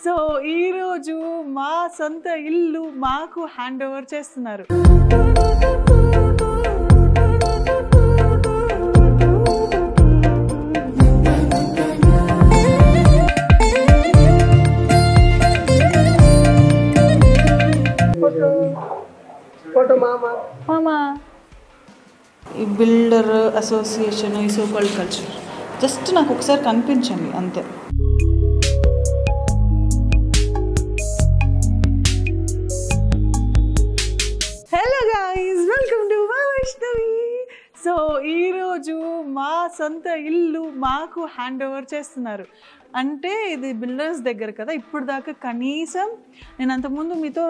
So ఈరోజు మా సొంత ఇల్లు మాకు హ్యాండ్ ఓవర్ చేస్తున్నారు. మామా ఈ బిల్డర్ అసోసియేషన్ ఈ సోకాల్డ్ కల్చర్ జస్ట్ నాకు ఒకసారి కనిపించండి అంతే. హలో గైస్, వెల్కమ్ టు మా వైష్ణవి. సో ఈరోజు మా సొంత ఇల్లు మాకు హ్యాండ్ ఓవర్ చేస్తున్నారు. అంటే ఇది బిల్డర్స్ దగ్గర కదా, ఇప్పుడు దాకా కనీసం నేను అంతకుముందు మీతో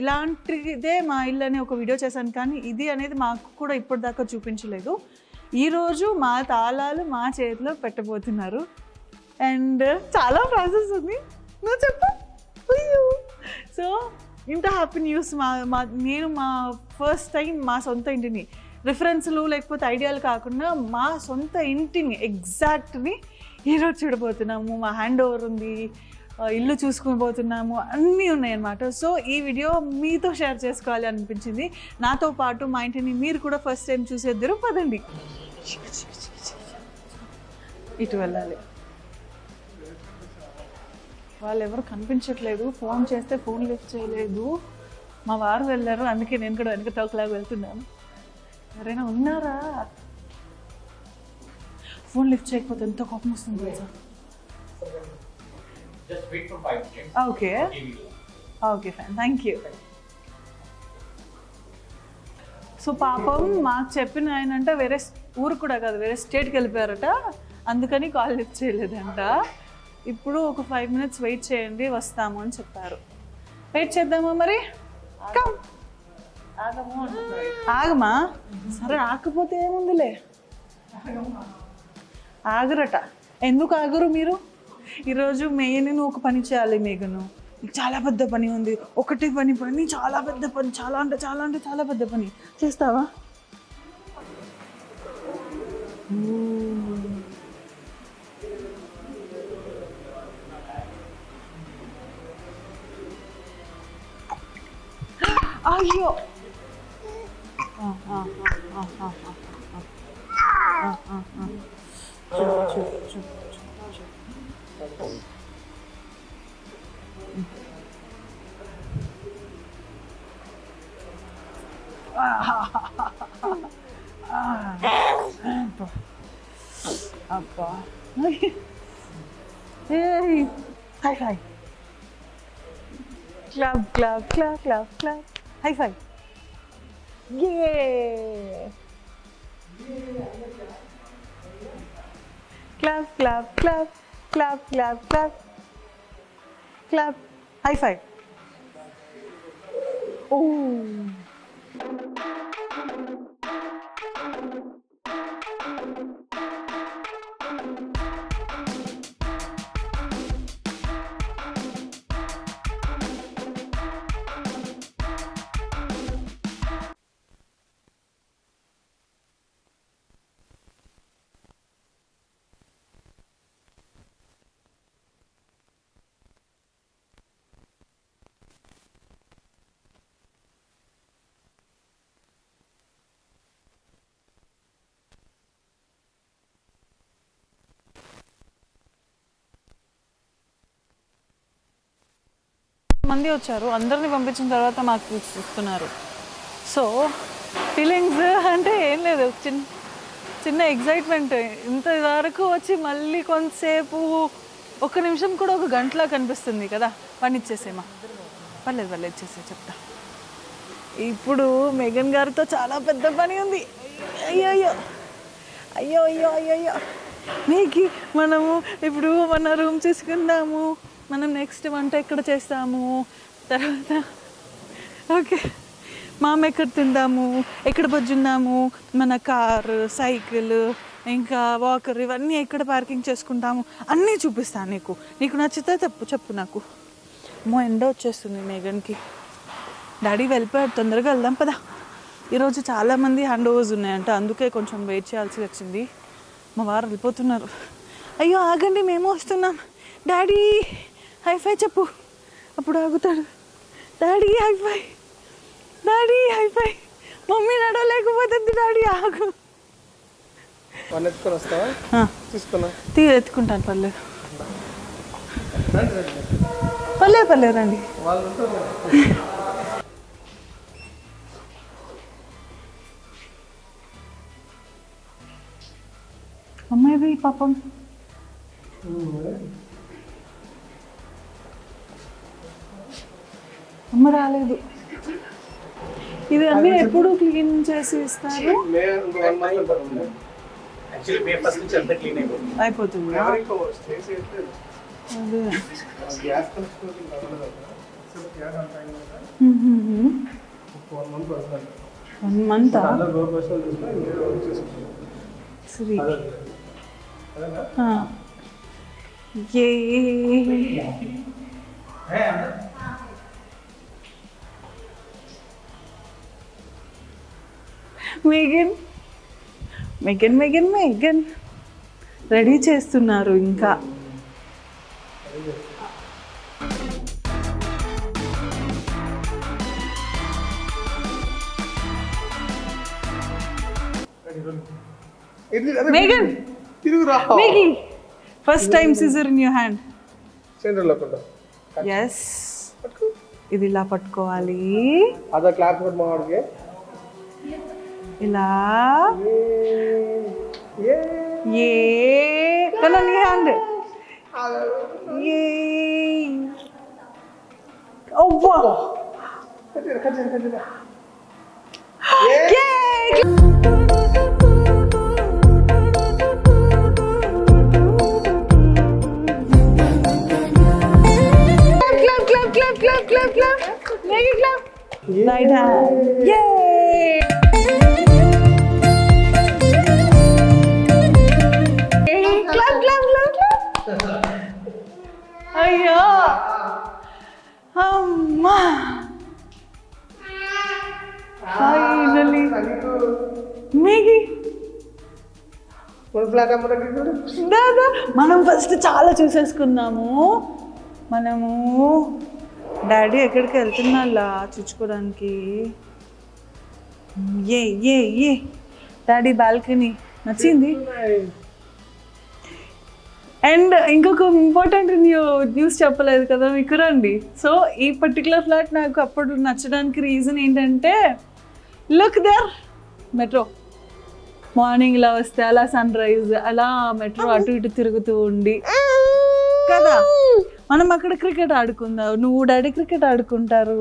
ఇలాంటిదే మా ఇల్లు అని ఒక వీడియో చేశాను, కానీ ఇది అనేది మాకు కూడా ఇప్పుడు దాకా చూపించలేదు. ఈరోజు మా తాళాలు మా చేతిలో పెట్టబోతున్నారు. అండ్ చాలా ప్రాసెస్ ఉంది, నువ్వు చెప్పు. సో ఇంత హ్యాపీ న్యూస్. నేను మా ఫస్ట్ టైం మా సొంత ఇంటిని, రిఫరెన్స్లు లేకపోతే ఐడియాలు కాకుండా మా సొంత ఇంటిని ఎగ్జాక్ట్ని ఈరోజు చూడబోతున్నాము. మా హ్యాండ్ ఓవర్ ఉంది, ఇల్లు చూసుకుని పోతున్నాము, అన్నీ ఉన్నాయన్నమాట. సో ఈ వీడియో మీతో షేర్ చేసుకోవాలి అనిపించింది. నాతో పాటు మా ఇంటిని మీరు కూడా ఫస్ట్ టైం చూసేద్దరు. పదండి, ఇటు వెళ్ళాలి. వాళ్ళు ఎవరు కనిపించట్లేదు, ఫోన్ చేస్తే ఫోన్ లిఫ్ట్ చేయలేదు. మా వారు వెళ్ళారు, అందుకే నేను కూడా వెనక టోక్లాగా వెళ్తున్నాను. ఎవరైనా ఉన్నారా? ఫోన్ లిఫ్ట్ చేయకపోతే ఎంతో కోపం వస్తుంది తెలుసా. Okay okay fine, thank you. So పాపం మాకు చెప్పిన ఆయన అంటే వేరే ఊరు కూడా కాదు, వేరే స్టేట్కి వెళ్ళిపోయారట, అందుకని కాల్ లిఫ్ట్ చేయలేదంట. ఇప్పుడు ఒక 5 minutes వెయిట్ చేయండి, వస్తాము అని చెప్పారు. వెయిట్ చేద్దామా మరి? ఆగమా? సరే ఆకపోతే ఏముందిలే, ఆగరట. ఎందుకు ఆగరు మీరు? ఈరోజు మేయని ఒక పని చేయాలి. మేఘను చాలా పెద్ద పని ఉంది, ఒకటి పని చాలా పెద్ద పని, చాలా అంటే చాలా పెద్ద పని. చేస్తావా? అయ్యో, అబ్బా. Hi fi, clap clap clap clap clap, hi fi. Clap, clap, clap, clap, clap, clap, clap, high five. Oh. మంది వచ్చారు, అందరిని పంపించిన తర్వాత మాకు ఇస్తున్నారు. సో ఫీలింగ్స్ అంటే ఏం లేదు, చిన్న ఎగ్జైట్మెంట్. ఇంత వరకు వచ్చి మళ్ళీ కొంతసేపు, ఒక నిమిషం కూడా ఒక గంటలా కనిపిస్తుంది కదా. పని ఇచ్చేసేమా? పర్లేదు ఇచ్చేసే, చెప్తా. ఇప్పుడు మేఘన్ గారితో చాలా పెద్ద పని ఉంది. అయ్యో అయ్యో అయ్యో అయ్యో అయ్యో అయ్యో. మీకు మనము ఇప్పుడు మన రూమ్ చూసుకుందాము, మనం నెక్స్ట్ వంట ఎక్కడ చేస్తాము, తర్వాత ఓకే మామ ఎక్కడ తిందాము, ఎక్కడ బజ్జుందాము, మన కారు, సైకిల్, ఇంకా వాకర్, ఇవన్నీ ఎక్కడ పార్కింగ్ చేసుకుంటాము అన్నీ చూపిస్తాను నీకు. నీకు నచ్చితే చెప్పు నాకు. ఎండ వచ్చేస్తుంది మేఘన్కి. డాడీ వెళ్ళిపోయాడు, తొందరగా వెళ్దాం పదా. ఈరోజు చాలామంది హ్యాండ్ ఓవర్స్ ఉన్నాయంట, అందుకే కొంచెం వెయిట్ చేయాల్సి వచ్చింది. మా వారు వెళ్ళిపోతున్నారు. అయ్యో ఆగండి, మేము వస్తున్నాం. డాడీ హైఫై చెప్పు, అప్పుడు ఆగుతాడు. Daddy hi fi, daddy hi fi. Mummy నడవలేకపోతుంది, డాడీ ఆగు. ఎత్తుకుంటాను, పర్లేదు పర్లేదు పర్లేదు రండి. అమ్మాయి పాపం అమ్మ రాలేదు. ఇది అన్నీ ఎప్పుడు క్లీన్ చేసి ఇస్తారు? అయిపోతుంది. అదే 1 month. మేఘన్ రెడీ చేస్తున్నారు ఇంకా. మేఘన్, first time scissor in your hand. Yes, ఇది ఇలా పట్టుకోవాలి. ఇలా కన్నా నీ hand. Right hand. Yay! Clap. అయ్యో అమ్మా, ఫైనలీ మేఘీ. దాదా మనం ఫస్ట్ చాలా చూసేసుకున్నాము. మనము డాడీ ఎక్కడికి వెళ్తున్నా చూసుకోవడానికి. ఏ డాడీ బాల్కనీ నచ్చింది. అండ్ ఇంకొక ఇంపార్టెంట్ న్యూస్ చెప్పలేదు కదా మీకు, రండి. సో ఈ పర్టికులర్ ఫ్లాట్ నాకు అప్పుడు నచ్చడానికి రీజన్ ఏంటంటే, లుక్ దేర్ మెట్రో. మార్నింగ్ ఇలా వస్తే అలా సన్ రైజ్, అలా మెట్రో అటు ఇటు తిరుగుతూ ఉండి కదా. మనం అక్కడ క్రికెట్ ఆడుకుందాం, నువ్వు డాడీ క్రికెట్ ఆడుకుంటారు.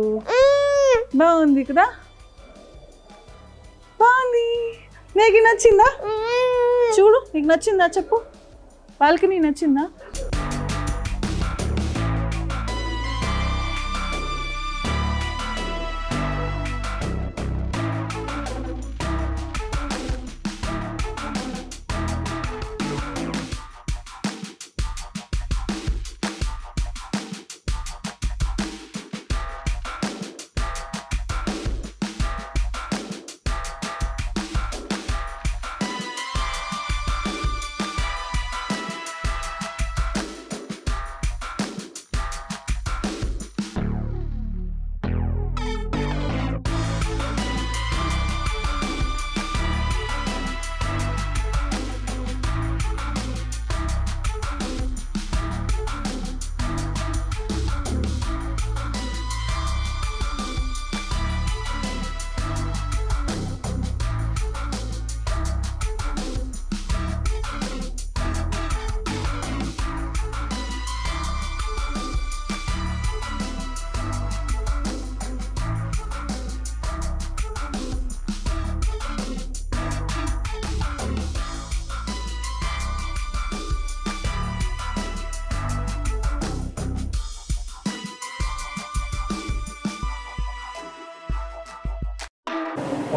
బాగుంది కదా, బాగుంది. నీకు నచ్చిందా? చూడు, నీకు నచ్చిందా చెప్పు. బాల్కనీ నచ్చిందా?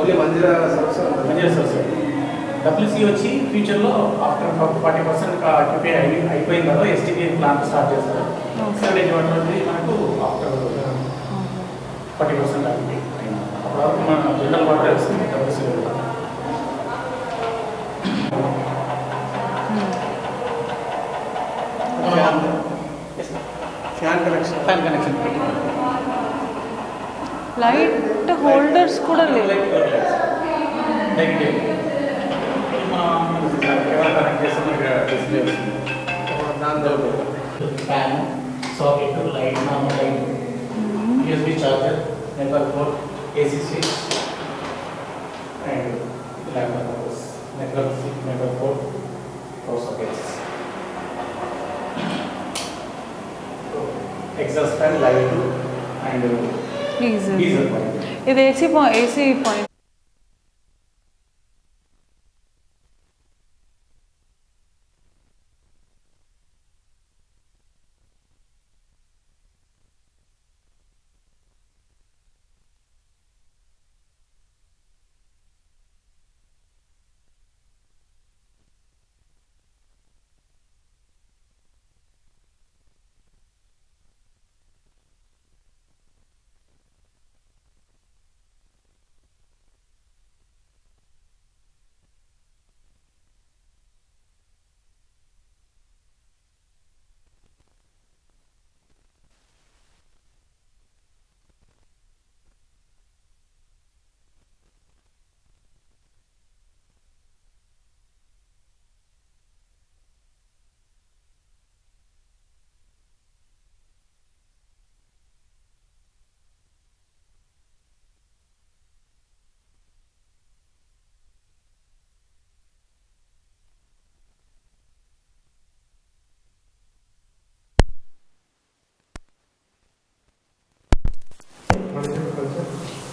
ఓన్లీ మందిరా సర్వీస్ డబ్ల్యూసీ వచ్చి ఫ్యూచర్లో ఆఫ్టర్ 40% ఆక్యుపై అయిపోయిన తర్వాత ఎస్టీపీ ప్లాంట్ స్టార్ట్ చేస్తారు. స్టోరేజ్ వాటర్ అనేది మనకు ఆఫ్టర్ 40% ఆక్యుపై అయిన అప్పటివరకు మన జనరల్ వాటర్ వస్తుంది WC. Fan fan connection light holders కూడా లేవు. కనెక్ట్ చేస్తే డిస్ప్లే వస్తుంది. దాంతో fan, socket, light, normal light, USB charger, network port, AC switch and laptop network port, power sockets, exhaust fan, light and geyser point. ఇది AC point.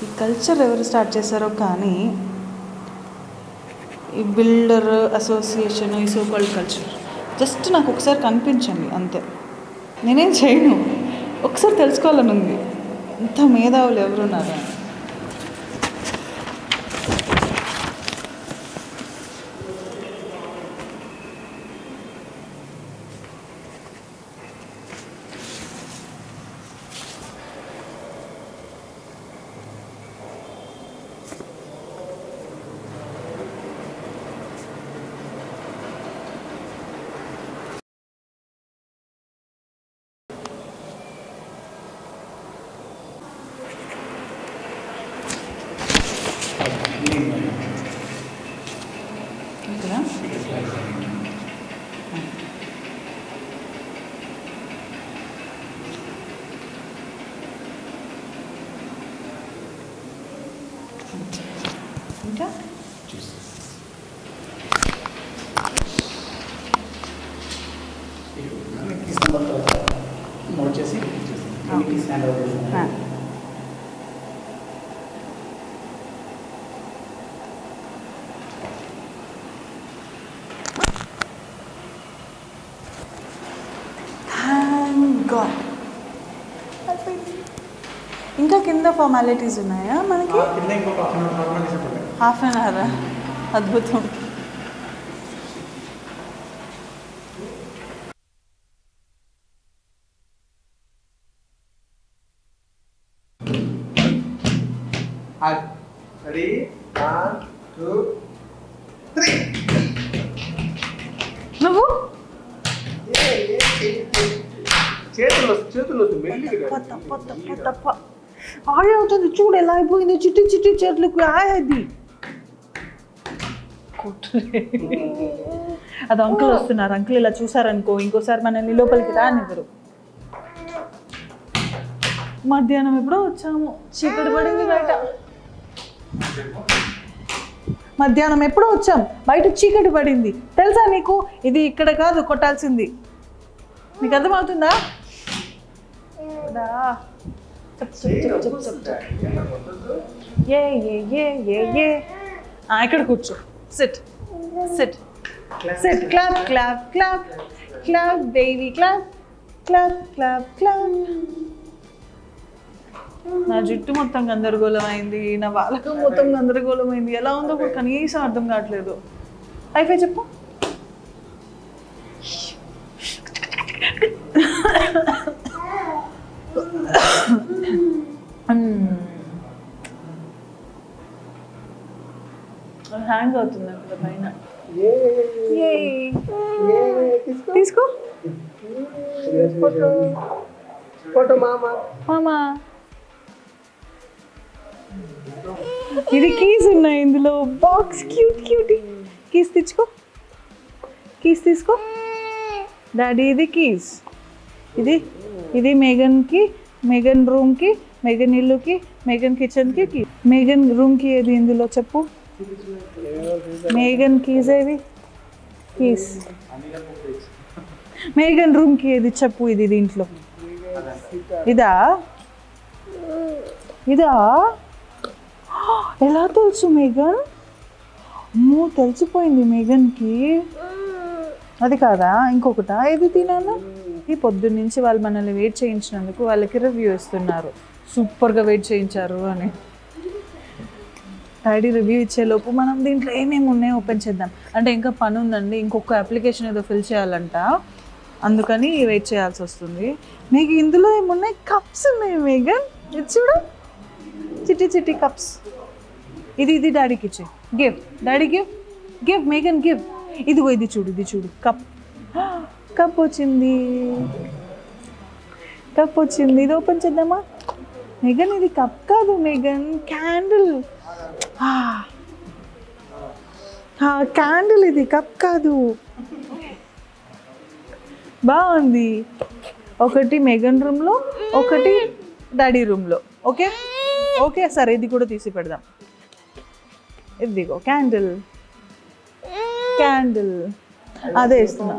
ఈ culture ఎవరు start చేశారో కానీ ఈ బిల్డర్ అసోసియేషన్, ఈ సోకాల్డ్ కల్చర్ జస్ట్ నాకు ఒకసారి కనిపించండి అంతే, నేనేం చేయను. ఒకసారి తెలుసుకోవాలని ఉంది ఇంత మేధావులు ఎవరున్నారా. ఇంకా నోట్ చేసి ఇంకా కింద ఫార్మాలిటీస్ ఉన్నాయా మనకి? Half an hour. అద్భుతం. Ready? 1, 2, 3. నువ్వు చేతులు మెల్లిగా తప్ప ఆడే అవుతుంది. చూడు ఎలా అయిపోయింది, చిట్టి చిట్టి చేతులకు ఆయది. అది అంకుల్ వస్తున్నారు. అంకుల్ ఇలా చూసారనుకో ఇంకోసారి మనల్ని లోపలికి రానివ్వరు. మధ్యాహ్నం ఎప్పుడో వచ్చాము, చీకటి పడింది బయట. మధ్యాహ్నం ఎప్పుడో వచ్చాం, బయట చీకటి పడింది. తెలుసా నీకు? ఇది ఇక్కడ కాదు కొట్టాల్సింది. నీకు అర్థమవుతుందా? ఇక్కడ కూర్చో. SIT SIT SIT. Clap clap clap clap baby clap clap clap clap. నా జుట్టు మొత్తం గందరగోళం అయింది, నా వాళ్ళకం మొత్తం గందరగోళం అయింది. ఎలా ఉందో కూడా కనీసం అర్థం కావట్లేదు. అయిపోయి చెప్పు. హ్యాంగ్ అవుతుంది అక్కడ పైన. తీసుకో. ఫోటో మామా. మామా ఇది కీస్ ఉన్నాయి ఇందులో. Box cute cute. కీస్ తెచ్చుకో, కీస్ తీసుకో డాడీ. ఇది కీస్. ఇది మేఘన్కి, మేఘన్ రూమ్కి, మేఘన్ ఇల్లుకి, మేఘన్ కిచెన్కి కీ. మేఘన్ రూమ్కి ఏది ఇందులో చెప్పు? మేఘన్ కీస్ ఏది? కీస్. మేఘన్ రూమ్కి ఏది చెప్పు? ఇది దీంట్లో ఇదా? ఇదా? ఎలా తెలుసు మేఘన్? అమ్మో తెలిసిపోయింది మేఘన్కి. అది కాదా? ఇంకొకటా? ఏది తినాను? ఈ పొద్దున్నుంచి వాళ్ళు మనల్ని వెయిట్ చేయించినందుకు వాళ్ళకి రివ్యూ ఇస్తున్నారు, సూపర్గా వెయిట్ చేయించారు అని. డాడీ రివ్యూ ఇచ్చేలోపు మనం దీంట్లో ఏమేమి ఉన్నాయో ఓపెన్ చేద్దాం. అంటే ఇంకా పని ఉందండి, ఇంకొక అప్లికేషన్ ఏదో ఫిల్ చేయాలంట, అందుకని వెయిట్ చేయాల్సి వస్తుంది. మీకు ఇందులో ఏమున్నాయి? కప్స్ ఉన్నాయి మేఘన్. ఇది చూడు, చిట్టి చిట్టి కప్స్. ఇది డాడీకి ఇచ్చే. గివ్ డాడీ, గివ్ మేఘన్ గివ్. ఇదిగో ఇది చూడు కప్. కప్ వచ్చింది. ఇది ఓపెన్ చేద్దామా మేఘన్? ఇది కప్ కాదు మేఘన్, క్యాండిల్. క్యాండిల్ ఇది, కప్ కాదు. బాగుంది. ఒకటి మేఘన్ రూమ్లో, ఒకటి డాడీ రూమ్లో. ఓకే సరే, ఇది కూడా తీసి పెడదాం. ఇదిగో క్యాండిల్. అదే ఇస్తున్నా.